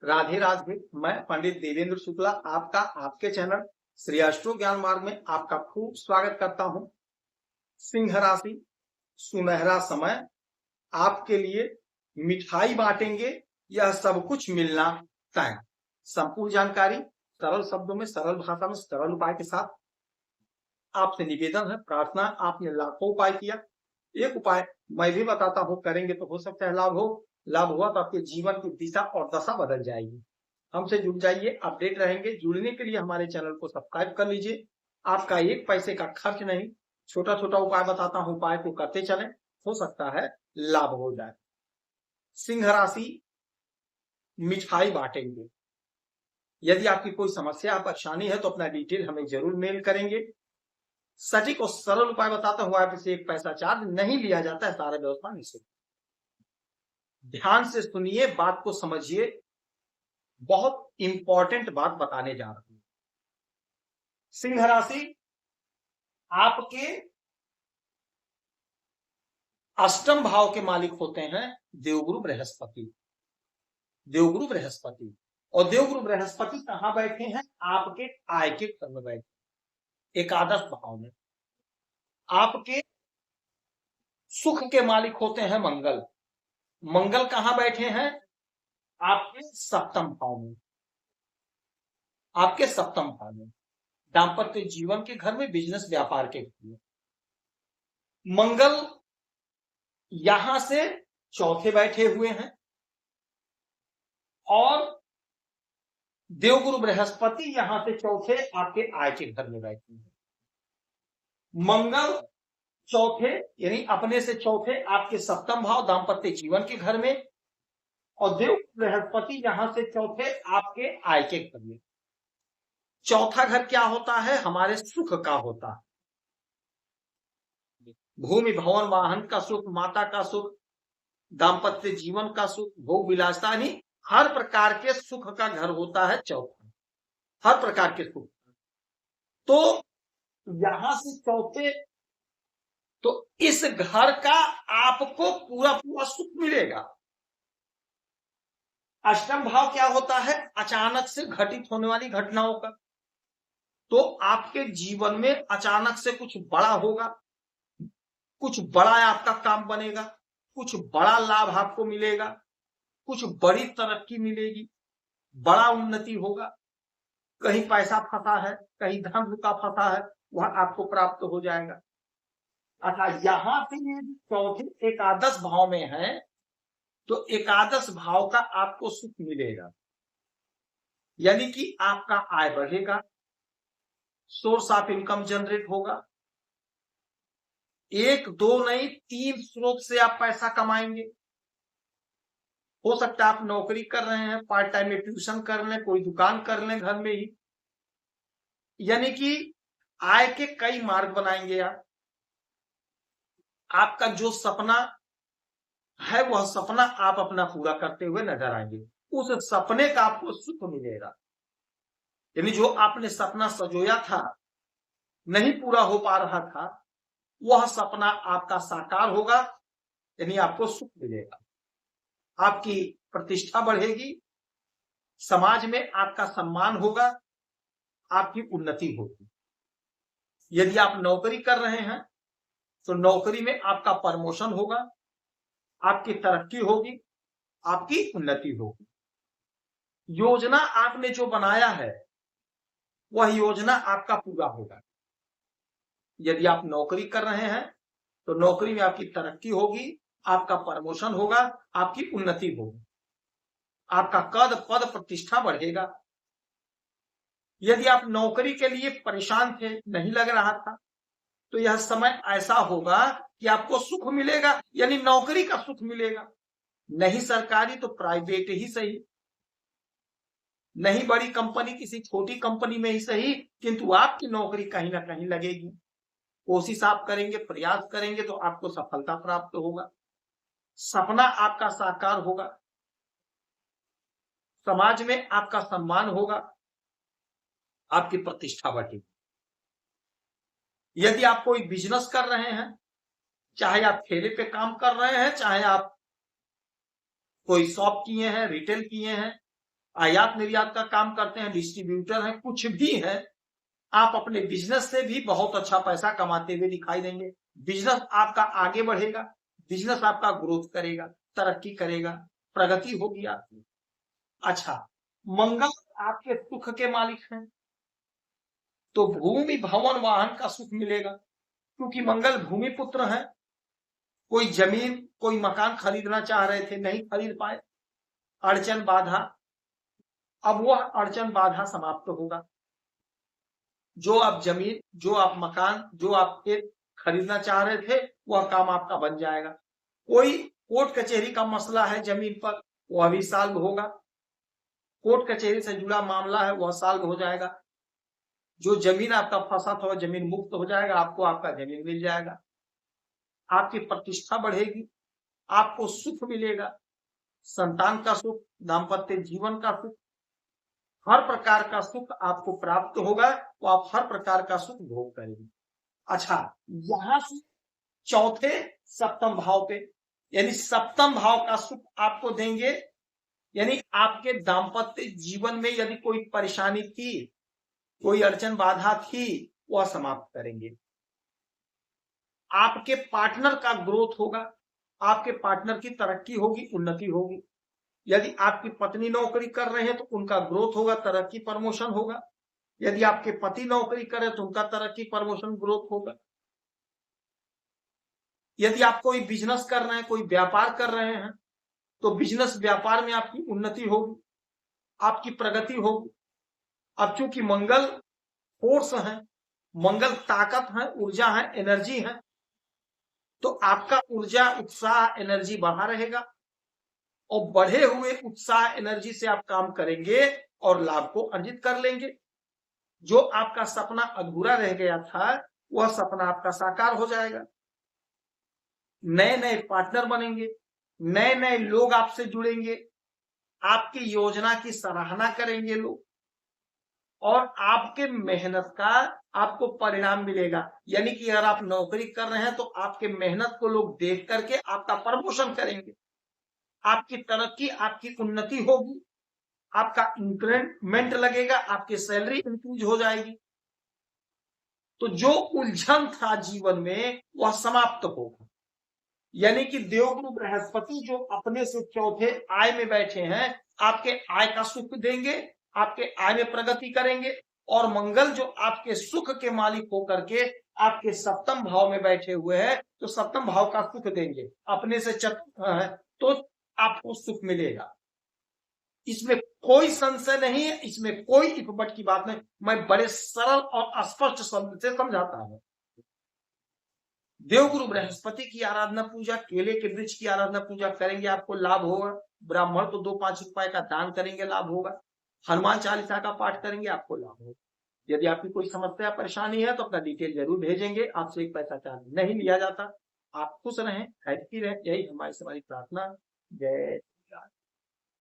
राधे राधे। मैं पंडित देवेंद्र शुक्ला आपका आपके चैनल श्री अष्टो ज्ञान मार्ग में आपका खूब स्वागत करता हूं। सिंह राशि, सुनहरा समय आपके लिए। मिठाई बांटेंगे, यह सब कुछ मिलना तय। संपूर्ण जानकारी सरल शब्दों में, सरल भाषा में, सरल उपाय के साथ आपसे निवेदन है, प्रार्थना। आपने लाखों उपाय किया, एक उपाय मैं भी बताता हूं, करेंगे तो हो सकता है लाभ हो। लाभ हुआ तो आपके जीवन की दिशा और दशा बदल जाएगी। हमसे जुड़ जाइए, अपडेट रहेंगे। जुड़ने के लिए हमारे चैनल को सब्सक्राइब कर लीजिए। आपका एक पैसे का खर्च नहीं, छोटा छोटा उपाय बताता हूं, उपाय को करते चलें, हो सकता है लाभ हो जाए। सिंह राशि, मिठाई बांटेंगे। यदि आपकी कोई समस्या परेशानी है तो अपना डिटेल हमें जरूर मेल करेंगे। सटीक और सरल उपाय बताता हुआ आपसे एक पैसा चार्ज नहीं लिया जाता है, सारा व्यवस्था निःशुल्क। ध्यान से सुनिए, बात को समझिए, बहुत इंपॉर्टेंट बात बताने जा रहा हूं। सिंह राशि, आपके अष्टम भाव के मालिक होते हैं देवगुरु बृहस्पति। देवगुरु बृहस्पति और देवगुरु बृहस्पति कहां बैठे हैं? आपके आय के घर में बैठे, एकादश भाव में। आपके सुख के मालिक होते हैं मंगल। मंगल कहां बैठे हैं? आपके सप्तम भाव में। आपके सप्तम भाव में दाम्पत्य जीवन के घर में, बिजनेस व्यापार के घर में। मंगल यहां से चौथे बैठे हुए हैं और देवगुरु बृहस्पति यहां से चौथे आपके आय के घर में बैठे हैं। मंगल चौथे यानी अपने से चौथे आपके सप्तम भाव दाम्पत्य जीवन के घर में, और देव बृहस्पति यहां से चौथे आपके आय के घर में। चौथा घर क्या होता है? हमारे सुख का होता है। भूमि भवन वाहन का सुख, माता का सुख, दाम्पत्य जीवन का सुख, भोग विलासता, नहीं हर प्रकार के सुख का घर होता है चौथा। हर प्रकार के सुख। तो यहां से चौथे, तो इस घर का आपको पूरा पूरा सुख मिलेगा। अष्टम भाव क्या होता है? अचानक से घटित होने वाली घटनाओं का। तो आपके जीवन में अचानक से कुछ बड़ा होगा, कुछ बड़ा आपका काम बनेगा, कुछ बड़ा लाभ आपको मिलेगा, कुछ बड़ी तरक्की मिलेगी, बड़ा उन्नति होगा। कहीं पैसा फंसा है, कहीं धन रुका फंसा है, वह आपको प्राप्त हो जाएगा। अच्छा, यहां से चौथे एकादश भाव में है तो एकादश भाव का आपको सुख मिलेगा, यानी कि आपका आय बढ़ेगा, सोर्स ऑफ इनकम जनरेट होगा। एक दो नहीं, तीन स्रोत से आप पैसा कमाएंगे। हो सकता है आप नौकरी कर रहे हैं, पार्ट टाइम में ट्यूशन कर लें, कोई दुकान कर लें घर में ही, यानी कि आय के कई मार्ग बनाएंगे आप। आपका जो सपना है वह सपना आप अपना पूरा करते हुए नजर आएंगे। उस सपने का आपको सुख मिलेगा, यानी जो आपने सपना सजोया था, नहीं पूरा हो पा रहा था, वह सपना आपका साकार होगा, यानी आपको सुख मिलेगा। आपकी प्रतिष्ठा बढ़ेगी, समाज में आपका सम्मान होगा, आपकी उन्नति होगी। यदि आप नौकरी कर रहे हैं तो नौकरी में आपका प्रमोशन होगा, आपकी तरक्की होगी, आपकी उन्नति होगी। योजना आपने जो बनाया है वह योजना आपका पूरा होगा। यदि आप नौकरी कर रहे हैं तो नौकरी में आपकी तरक्की होगी, आपका प्रमोशन होगा, आपकी उन्नति होगी, आपका कद पद प्रतिष्ठा बढ़ेगा। यदि आप नौकरी के लिए परेशान थे, नहीं लग रहा था, तो यह समय ऐसा होगा कि आपको सुख मिलेगा, यानी नौकरी का सुख मिलेगा। नहीं सरकारी तो प्राइवेट ही सही, नहीं बड़ी कंपनी, किसी छोटी कंपनी में ही सही, किंतु आपकी नौकरी कहीं ना कहीं लगेगी। कोशिश आप करेंगे, प्रयास करेंगे तो आपको सफलता प्राप्त होगा, सपना आपका साकार होगा, समाज में आपका सम्मान होगा, आपकी प्रतिष्ठा बढ़ेगी। यदि आप कोई बिजनेस कर रहे हैं, चाहे आप ठेले पे काम कर रहे हैं, चाहे आप कोई शॉप किए हैं, रिटेल किए हैं, आयात निर्यात का काम करते हैं, डिस्ट्रीब्यूटर हैं, कुछ भी है, आप अपने बिजनेस से भी बहुत अच्छा पैसा कमाते हुए दिखाई देंगे। बिजनेस आपका आगे बढ़ेगा, बिजनेस आपका ग्रोथ करेगा, तरक्की करेगा, प्रगति होगी आपकी। अच्छा, मंगल आपके सुख के मालिक हैं, तो भूमि भवन वाहन का सुख मिलेगा, क्योंकि मंगल भूमि पुत्र है। कोई जमीन कोई मकान खरीदना चाह रहे थे, नहीं खरीद पाए, अड़चन बाधा, अब वह अड़चन बाधा समाप्त होगा। जो आप जमीन, जो आप मकान, जो आप खेत खरीदना चाह रहे थे, वह काम आपका बन जाएगा। कोई कोर्ट कचहरी का मसला है जमीन पर, वह भी सॉल्व होगा। कोर्ट कचहरी से जुड़ा मामला है, वह सॉल्व हो जाएगा। जो जमीन आपका फंसा था, वह जमीन मुक्त हो जाएगा, आपको आपका जमीन मिल जाएगा। आपकी प्रतिष्ठा बढ़ेगी, आपको सुख मिलेगा, संतान का सुख, दाम्पत्य जीवन का सुख, हर प्रकार का सुख आपको प्राप्त होगा, तो आप हर प्रकार का सुख भोग करेंगे। अच्छा, यहां से चौथे सप्तम भाव पे, यानी सप्तम भाव का सुख आपको देंगे, यानी आपके दाम्पत्य जीवन में यदि कोई परेशानी थी, कोई अड़चन बाधा थी, वह समाप्त करेंगे। आपके पार्टनर का ग्रोथ होगा, आपके पार्टनर की तरक्की होगी, उन्नति होगी। यदि आपकी पत्नी नौकरी कर रहे हैं तो उनका ग्रोथ होगा, तरक्की प्रमोशन होगा। यदि आपके पति नौकरी कर रहे हैं तो उनका तरक्की प्रमोशन ग्रोथ होगा। यदि आप कोई बिजनेस कर रहे हैं, कोई व्यापार कर रहे हैं, तो बिजनेस व्यापार में आपकी उन्नति होगी, आपकी प्रगति होगी। अब चूंकि मंगल फोर्स है, मंगल ताकत है, ऊर्जा है, एनर्जी है, तो आपका ऊर्जा, उत्साह, एनर्जी बढ़ा रहेगा, और बढ़े हुए उत्साह एनर्जी से आप काम करेंगे और लाभ को अर्जित कर लेंगे। जो आपका सपना अधूरा रह गया था, वह सपना आपका साकार हो जाएगा। नए नए पार्टनर बनेंगे, नए नए लोग आपसे जुड़ेंगे, आपकी योजना की सराहना करेंगे लोग, और आपके मेहनत का आपको परिणाम मिलेगा। यानी कि अगर आप नौकरी कर रहे हैं तो आपके मेहनत को लोग देख करके आपका प्रमोशन करेंगे, आपकी तरक्की, आपकी उन्नति होगी, आपका इंक्रीमेंट लगेगा, आपकी सैलरी इंक्रीज हो जाएगी। तो जो उलझन था जीवन में वह समाप्त होगा। यानी कि देवगुरु बृहस्पति जो अपने से चौथे आय में बैठे हैं, आपके आय का सुख देंगे, आपके आय में प्रगति करेंगे। और मंगल जो आपके सुख के मालिक होकर के आपके सप्तम भाव में बैठे हुए हैं, तो सप्तम भाव का सुख देंगे, अपने से तो आपको सुख मिलेगा। इसमें कोई संशय नहीं है, इसमें कोई इफबट की बात नहीं। मैं बड़े सरल और स्पष्ट शब्द से समझाता हूं। देवगुरु बृहस्पति की आराधना पूजा, केले के वृक्ष की आराधना पूजा करेंगे, आपको लाभ होगा। ब्राह्मण को 2-5 रुपए का दान करेंगे, लाभ होगा। हनुमान चालीसा का पाठ करेंगे, आपको लाभ होगा। यदि आपकी कोई समस्या परेशानी है तो अपना डिटेल जरूर भेजेंगे, आपसे एक पैसा चार्ज नहीं लिया जाता। आप खुश रहें, हैप्पी रहें, यही हमारी प्रार्थना। जय